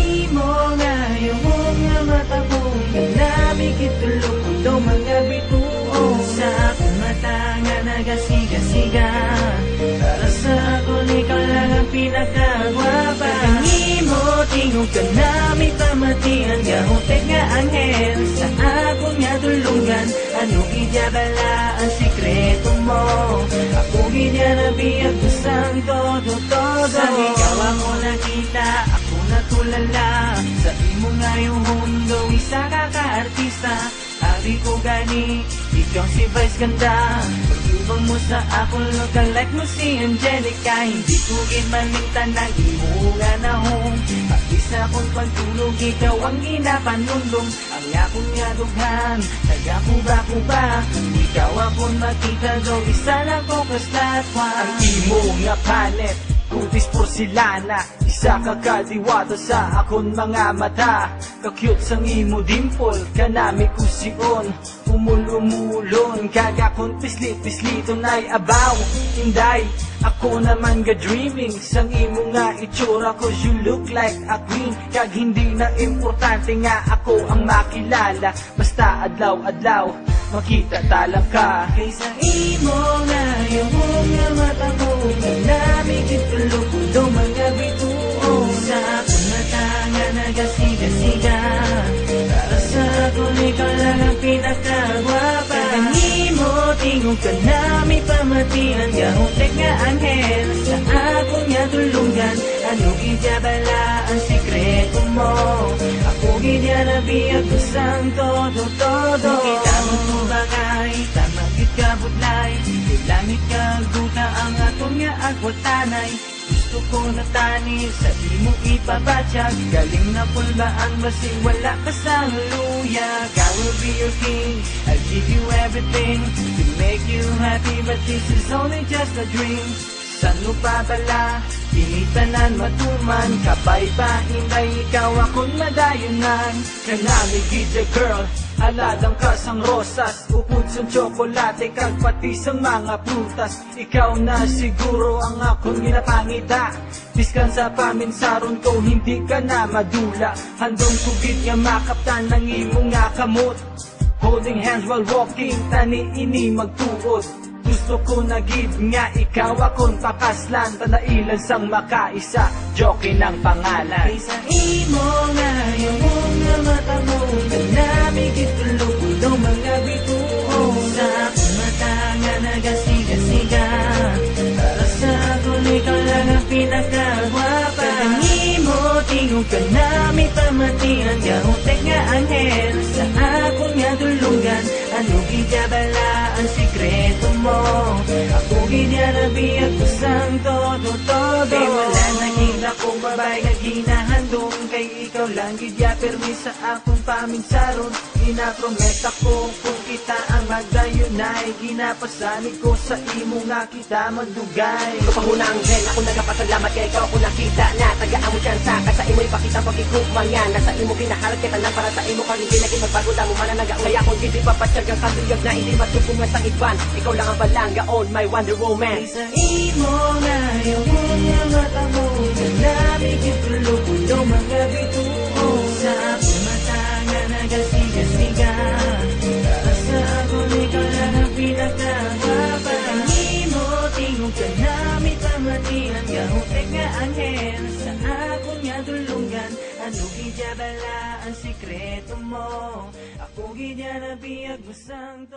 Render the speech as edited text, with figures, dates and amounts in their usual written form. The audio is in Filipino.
imo ngayon nga mata ko Ganami kitulog ko mga bituo Sa akong mata nga nagasiga-siga Para sa akong ikaw lang ang pinakagwapa Imo tingog ka nami pamatian Gahutek nga anghel sa akong nga tulungan Ano idyabala ang sikreto mo Ako gidyarabiyag kusang todo-todo Sa ikaw ako nakita, ako natulala Sa imo ngayong mundo, isa ka ka-artista Abi ko gani, ikaw si Vice ganda Pag-ibang mo sa ako, look-alike mo si Angelica Hindi ko ginmanintan na imo nga na home Pag-isa kong pagtulog, ikaw ang ginapanundong Ang akong nga dughan, nagakuba-kuba Ikaw akong makita, daw isa lang ko kaslatwa Ang imo nga panet Kutis porsilana, isa ka kadiwata sa akon mga mata Ka-cute sang imo dimple, kanami kusion Umulumulon, kagakon pislit-pisliton ay abaw Inday, ako naman ga-dreaming Sang imo nga itsura cause you look like a queen Kag hindi na importante nga ako ang makilala Basta adlaw-adlaw, makita talang ka Kaysa imo nga yung nga mata ko Ganami kitulog ko mga bituo Sa akong mata nga nagasiga-siga Para sa akong ikaw lang ang pinakagwapa Kanimo tingog ka nami pamatian Gahutek nga anghel sa akong nga tulungan Ano idyabala ang sikreto mo Ako gidyarabiyag kusang todo-todo Kita mo ko bangay, tamagit ka budlay Langit ka guta ang atong nga agwatanay Gusto ko na tani sa imo ipabatsyag Galing na pulbaan basing wala ka sa luya I will be your king, I'll give you everything To make you happy but this is only just a dream San mo pa bala, pinitanan matuman Kapay pa hinday ikaw akong madayunan Kanami gidya girl, aladang ka sang rosas Upod sang tsokolate, kag pati sang mga prutas Ikaw na siguro ang akong ginapangita Biskan sa paminsaron ko, hindi ka na madula Handong kugid nga makaptan ng imong nga kamot Holding hands while walking, tani ini magtuod Gusto ko na gid nga ikaw akong pakaslan Tanailan sang makaisa, joke ng pangalan Kaysa imo nga yung nga mata mo Ganami kitulog ko mga bituo Sa akong mata nga nagasiga-siga Para sa akong ikaw lang ang pinakagwapa Kanimo tingog ka nami pamatian Gahutek nga anghel sa akong nga tulungan Ano gidyabala ang sikreto mo Ako gidyarabiyag kusang todo-todo Di wala nakita kong babae nga ginahandong Kay ikaw lang gidya permi sa akong paminsaron Ginapromet ako kung kita ang magdayunay Ginapasanig ko sa imo nga kita magdugay Kapahuna anghel, ako nagapasalamat kay ikaw ako nakita na Tagaan mo dyan sa kasa imo ipakita pagkikukman yan Nasa imo kinaharap kita lang para sa imo kang hindi naging magbago Damo man ang nag-aulay akong hindi papatyag ang katuyag na hindi matupungan sa iban Ikaw lang ang balangga on my Wonder Woman Kaysa imo nga yung nga mata mo Ganami kitulog ko mga bituo Sa akong mata nga nagasiga-siga Para sa akong ikaw lang ang pinakagwapa Kanimo tingog ka nami pamatian Gahutek nga anghel sa akong nga tulungan Ano gidyabala ang sikreto mo Ako gidyarabiyag mo sang